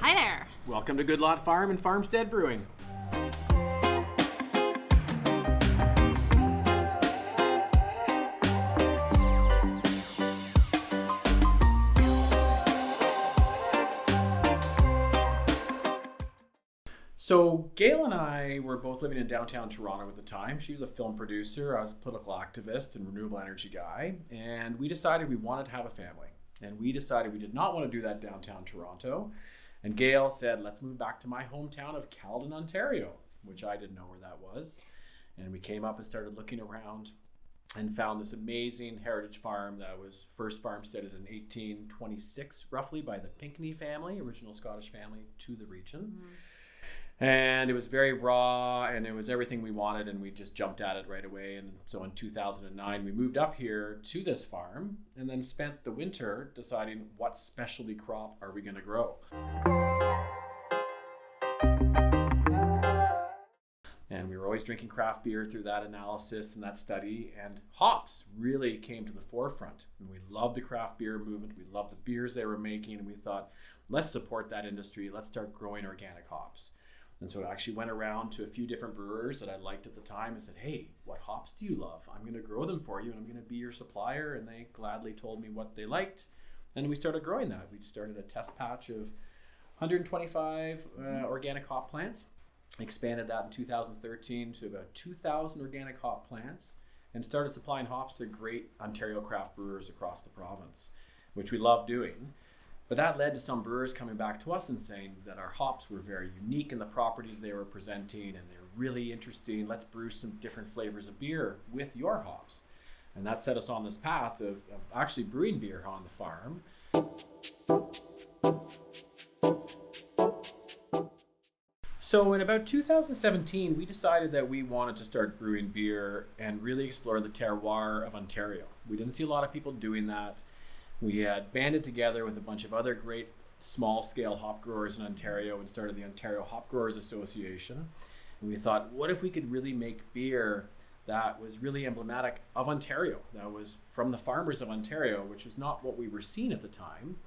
Hi there. Welcome to GoodLot Farm and Farmstead Brewing. So Gail and I were both living in downtown Toronto at the time. She was a film producer, I was a political activist and renewable energy guy, and we decided we wanted to have a family. And we decided we did not want to do that downtown Toronto. And Gail said, let's move back to my hometown of Caledon, Ontario, which I didn't know where that was. And we came up and started looking around and found this amazing heritage farm that was first farmsteaded in 1826, roughly, by the Pinckney family, original Scottish family to the region. Mm-hmm. And it was very raw and it was everything we wanted, and we just jumped at it right away. And so in 2009, we moved up here to this farm and then spent the winter deciding what specialty crop are we going to grow. And we were always drinking craft beer through that analysis and that study, and hops really came to the forefront. And we loved the craft beer movement. We loved the beers they were making, and we thought, let's support that industry. Let's start growing organic hops. And so I actually went around to a few different brewers that I liked at the time and said, hey, what hops do you love? I'm going to grow them for you and I'm going to be your supplier. And they gladly told me what they liked. And we started growing that. We started a test patch of 125 organic hop plants, expanded that in 2013 to about 2,000 organic hop plants, and started supplying hops to great Ontario craft brewers across the province, which we love doing. But that led to some brewers coming back to us and saying that our hops were very unique in the properties they were presenting, and they're really interesting. Let's brew some different flavors of beer with your hops. And that set us on this path of actually brewing beer on the farm. So in about 2017, we decided that we wanted to start brewing beer and really explore the terroir of Ontario. We didn't see a lot of people doing that. We had banded together with a bunch of other great small-scale hop growers in Ontario and started the Ontario Hop Growers Association. And we thought, what if we could really make beer that was really emblematic of Ontario, that was from the farmers of Ontario, which was not what we were seeing at the time.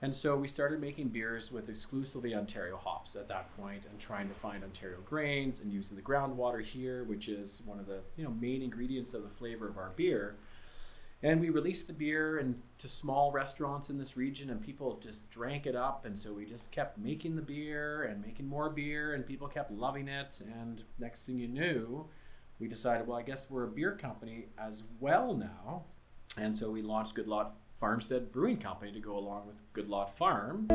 And so we started making beers with exclusively Ontario hops at that point, and trying to find Ontario grains and using the groundwater here, which is one of the main ingredients of the flavor of our beer. And we released the beer to small restaurants in this region, and people just drank it up. And so we just kept making the beer and making more beer, and people kept loving it. And next thing you knew, we decided, well, I guess we're a beer company as well now. And so we launched GoodLot Farmstead Brewing Company to go along with GoodLot Farm.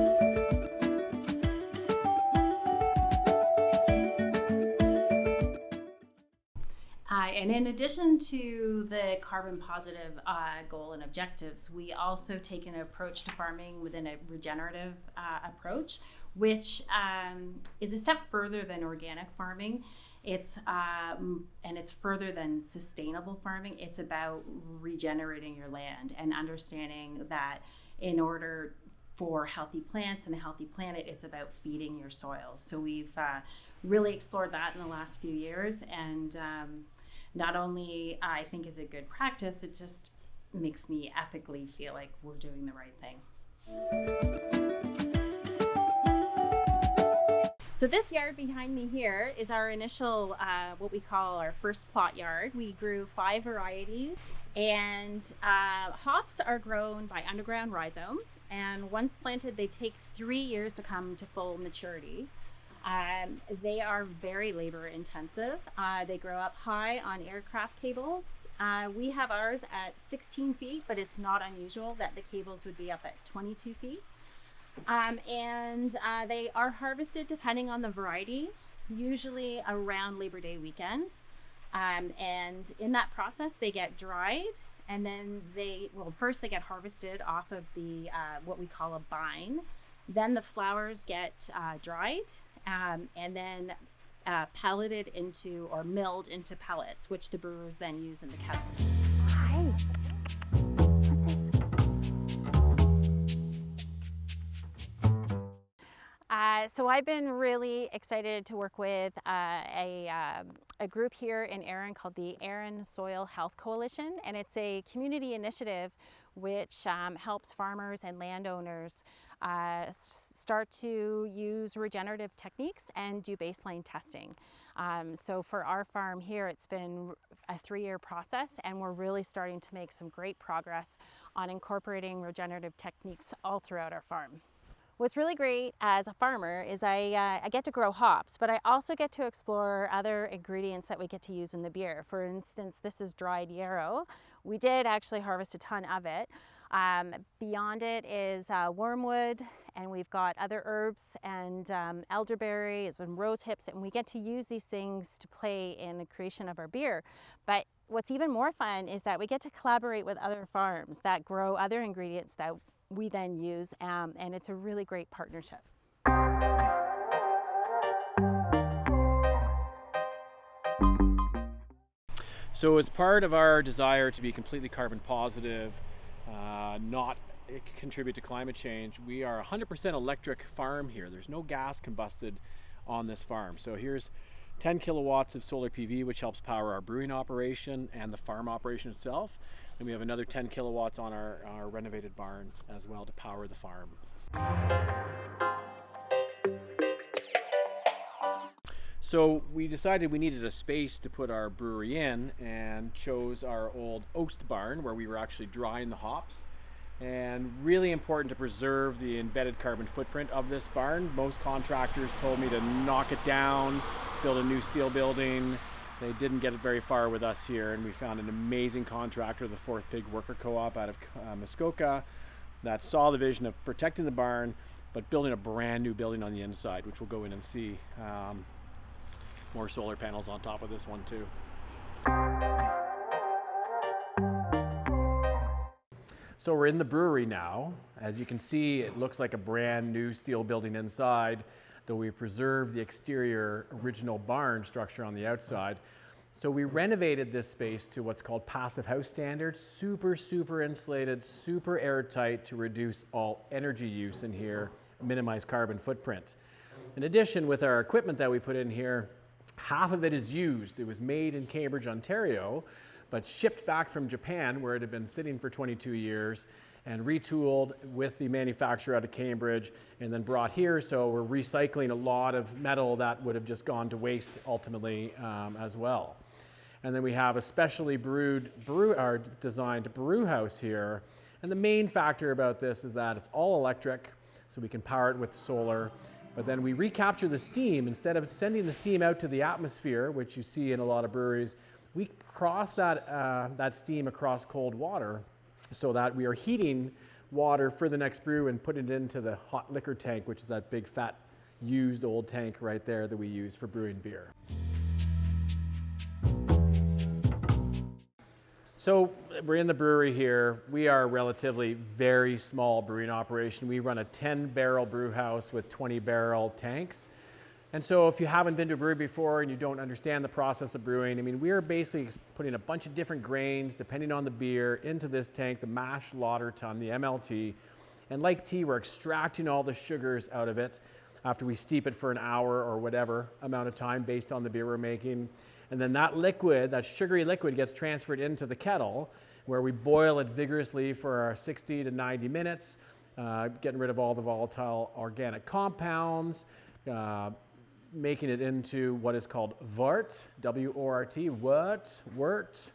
And in addition to the carbon positive goal and objectives, we also take an approach to farming within a regenerative approach, which is a step further than organic farming. It's further than sustainable farming. It's about regenerating your land and understanding that in order for healthy plants and a healthy planet, it's about feeding your soil. So we've really explored that in the last few years, and not only I think is a good practice, it just makes me ethically feel like we're doing the right thing. So this yard behind me here is our initial, what we call our first plot yard. We grew 5 varieties, and hops are grown by underground rhizome. And once planted, they take 3 years to come to full maturity. They are very labor intensive. They grow up high on aircraft cables. We have ours at 16 feet, but it's not unusual that the cables would be up at 22 feet. They are harvested depending on the variety, usually around Labor Day weekend. And in that process, they get dried, and then first they get harvested off of the what we call a bine. Then the flowers get dried. And then pelleted into or milled into pellets, which the brewers then use in the kettle. Hi. What's this? So I've been really excited to work with a group here in Erin called the Erin Soil Health Coalition, and it's a community initiative which helps farmers and landowners start to use regenerative techniques and do baseline testing. So for our farm here, it's been a 3-year process, and we're really starting to make some great progress on incorporating regenerative techniques all throughout our farm. What's really great as a farmer is I get to grow hops, but I also get to explore other ingredients that we get to use in the beer. For instance, this is dried yarrow. We did actually harvest a ton of it. Beyond it is wormwood, and we've got other herbs and elderberries and rose hips, and we get to use these things to play in the creation of our beer. But what's even more fun is that we get to collaborate with other farms that grow other ingredients that we then use, and it's a really great partnership. So as part of our desire to be completely carbon positive, not contribute to climate change, we are 100% electric farm here. There's no gas combusted on this farm. So here's 10 kilowatts of solar PV, which helps power our brewing operation and the farm operation itself. And we have another 10 kilowatts on our renovated barn as well to power the farm. So we decided we needed a space to put our brewery in, and chose our old oast barn where we were actually drying the hops. And really important to preserve the embedded carbon footprint of this barn. Most contractors told me to knock it down, build a new steel building. They didn't get it very far with us here, and we found an amazing contractor, the Fourth Pig Worker Co-op out of Muskoka, that saw the vision of protecting the barn, but building a brand new building on the inside, which we'll go in and see. More solar panels on top of this one too. So we're in the brewery now. As you can see, it looks like a brand new steel building inside, though we preserved the exterior original barn structure on the outside. So we renovated this space to what's called passive house standards, super insulated, super airtight to reduce all energy use in here, minimize carbon footprint. In addition, with our equipment that we put in here, half of it is used. It was made in Cambridge, Ontario, but shipped back from Japan, where it had been sitting for 22 years, and retooled with the manufacturer out of Cambridge, and then brought here. So we're recycling a lot of metal that would have just gone to waste ultimately as well. And then we have a specially designed brew house here. And the main factor about this is that it's all electric, so we can power it with solar. But then we recapture the steam. Instead of sending the steam out to the atmosphere, which you see in a lot of breweries, we cross that steam across cold water, so that we are heating water for the next brew and putting it into the hot liquor tank, which is that big fat used old tank right there that we use for brewing beer. So we're in the brewery here. We are a relatively very small brewing operation. We run a 10-barrel brew house with 20-barrel tanks. And so if you haven't been to a brewery before and you don't understand the process of brewing, I mean, we are basically putting a bunch of different grains, depending on the beer, into this tank, the mash lauter tun, the MLT. And like tea, we're extracting all the sugars out of it after we steep it for an hour or whatever amount of time based on the beer we're making. And then that liquid, that sugary liquid, gets transferred into the kettle, where we boil it vigorously for 60 to 90 minutes, getting rid of all the volatile organic compounds, making it into what is called wort, W-O-R-T, wort.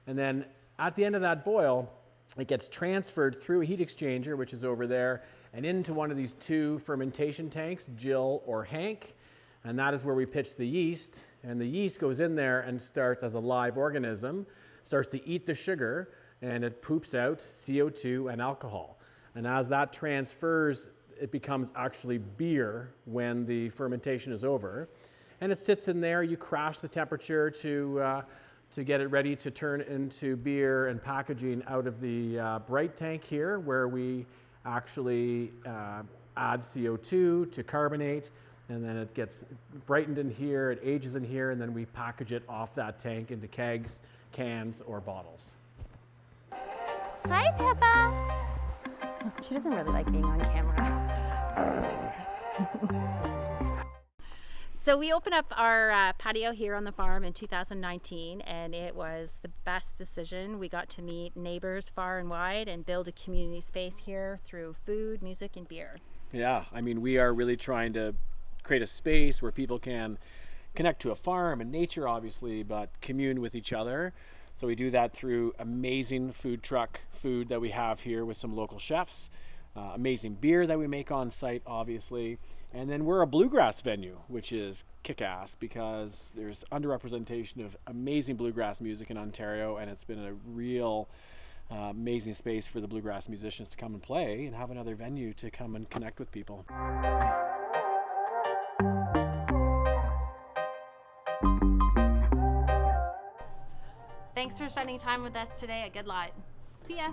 And then at the end of that boil, it gets transferred through a heat exchanger, which is over there, and into one of these two fermentation tanks, Jill or Hank. And that is where we pitch the yeast. And the yeast goes in there and starts as a live organism, starts to eat the sugar, and it poops out CO2 and alcohol. And as that transfers, it becomes actually beer when the fermentation is over. And it sits in there. You crash the temperature to get it ready to turn into beer and packaging out of the bright tank here, where we actually add CO2 to carbonate, and then it gets brightened in here, it ages in here, and then we package it off that tank into kegs, cans, or bottles. Hi, Peppa. She doesn't really like being on camera. So we opened up our patio here on the farm in 2019, and it was the best decision. We got to meet neighbors far and wide and build a community space here through food, music, and beer. Yeah, I mean, we are really trying to create a space where people can connect to a farm and nature, obviously, but commune with each other. So we do that through amazing food truck food that we have here with some local chefs, amazing beer that we make on site, obviously. And then we're a bluegrass venue, which is kick-ass because there's underrepresentation of amazing bluegrass music in Ontario, and it's been a real amazing space for the bluegrass musicians to come and play and have another venue to come and connect with people. Thanks for spending time with us today at GoodLot. See ya.